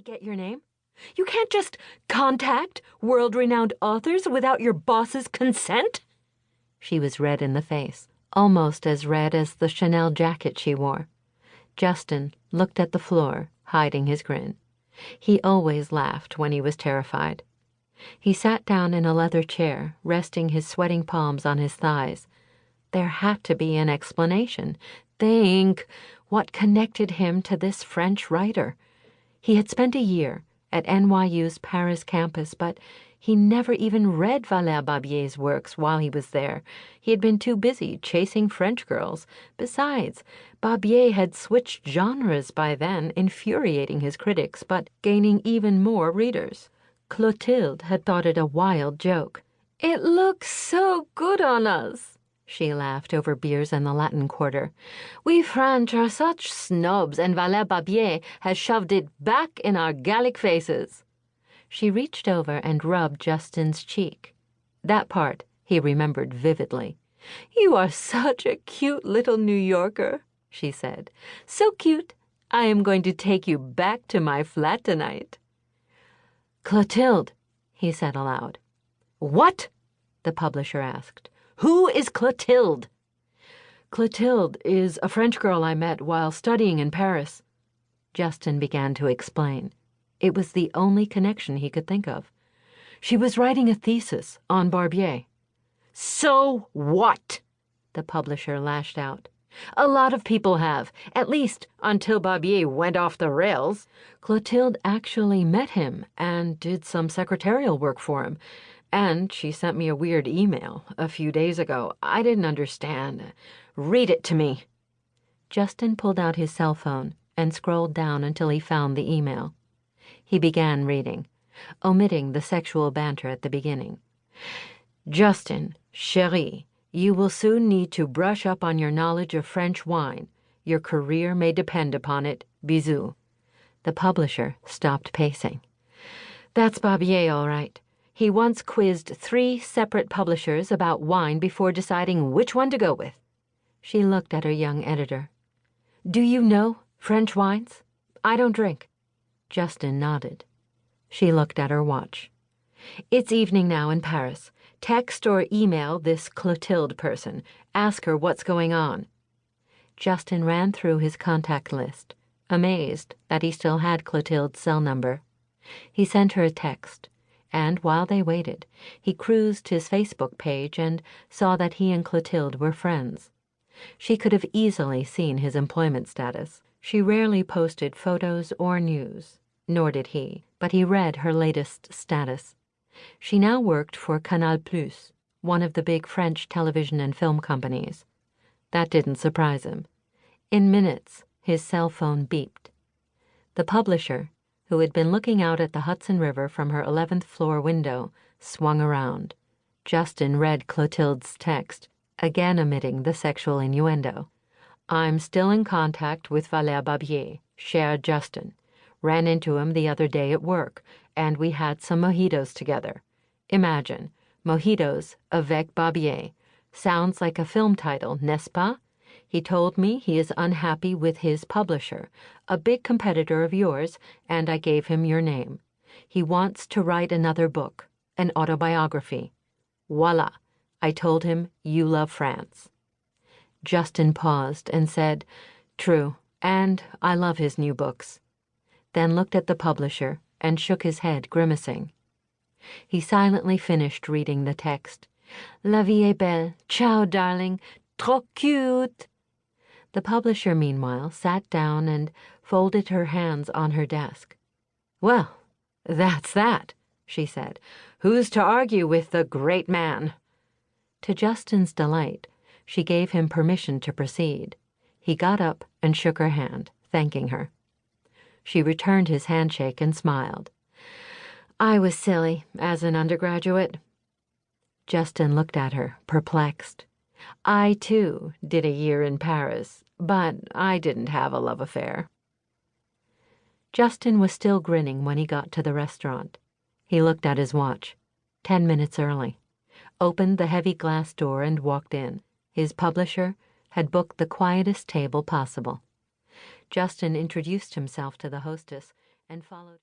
get your name? You can't just contact world-renowned authors without your boss's consent? She was red in the face, almost as red as the Chanel jacket she wore. Justin looked at the floor, hiding his grin. He always laughed when he was terrified. He sat down in a leather chair, resting his sweating palms on his thighs. There had to be an explanation. Think what connected him to this French writer. He had spent a year at NYU's Paris campus, but he never even read Valere Barbier's works while he was there. He had been too busy chasing French girls. Besides, Barbier had switched genres by then, infuriating his critics, but gaining even more readers. Clotilde had thought it a wild joke. "It looks so good on us," she laughed over beers in the Latin Quarter. "We French are such snobs, and Valere Barbier has shoved it back in our Gallic faces." She reached over and rubbed Justin's cheek. That part he remembered vividly. "You are such a cute little New Yorker," she said. "So cute, I am going to take you back to my flat tonight." "Clotilde," he said aloud. "What?" the publisher asked. "Who is Clotilde?" "Clotilde is a French girl I met while studying in Paris." Justin began to explain. It was the only connection he could think of. "She was writing a thesis on Barbier." "So what?" the publisher lashed out. "A lot of people have, at least until Barbier went off the rails." "Clotilde actually met him and did some secretarial work for him. And she sent me a weird email a few days ago. I didn't understand. Read it to me." Justin pulled out his cell phone and scrolled down until he found the email. He began reading, omitting the sexual banter at the beginning. "Justin, chérie, you will soon need to brush up on your knowledge of French wine. Your career may depend upon it. Bisous." The publisher stopped pacing. "That's Barbier, all right. He once quizzed 3 separate publishers about wine before deciding which one to go with." She looked at her young editor. "Do you know French wines? I don't drink." Justin nodded. She looked at her watch. "It's evening now in Paris. Text or email this Clotilde person. Ask her what's going on." Justin ran through his contact list, amazed that he still had Clotilde's cell number. He sent her a text, and while they waited, he cruised his Facebook page and saw that he and Clotilde were friends. She could have easily seen his employment status. She rarely posted photos or news, nor did he, but he read her latest status. She now worked for Canal+, one of the big French television and film companies. That didn't surprise him. In minutes, his cell phone beeped. The publisher, who had been looking out at the Hudson River from her 11th floor window, swung around. Justin read Clotilde's text, again omitting the sexual innuendo. "I'm still in contact with Valere Barbier, cher Justin. Ran into him the other day at work, and we had some mojitos together. Imagine, mojitos avec Barbier. Sounds like a film title, n'est-ce pas? He told me he is unhappy with his publisher, a big competitor of yours, and I gave him your name. He wants to write another book, an autobiography. Voila, I told him you love France." Justin paused and said, "True, and I love his new books." Then looked at the publisher and shook his head, grimacing. He silently finished reading the text. "La vie est belle. Ciao, darling. Trop cute." The publisher, meanwhile, sat down and folded her hands on her desk. "Well, that's that," she said. "Who's to argue with the great man?" To Justin's delight, she gave him permission to proceed. He got up and shook her hand, thanking her. She returned his handshake and smiled. "I was silly as an undergraduate." Justin looked at her, perplexed. "I, too, did a year in Paris, but I didn't have a love affair." Justin was still grinning when he got to the restaurant. He looked at his watch. 10 minutes early. Opened the heavy glass door and walked in. His publisher had booked the quietest table possible. Justin introduced himself to the hostess and followed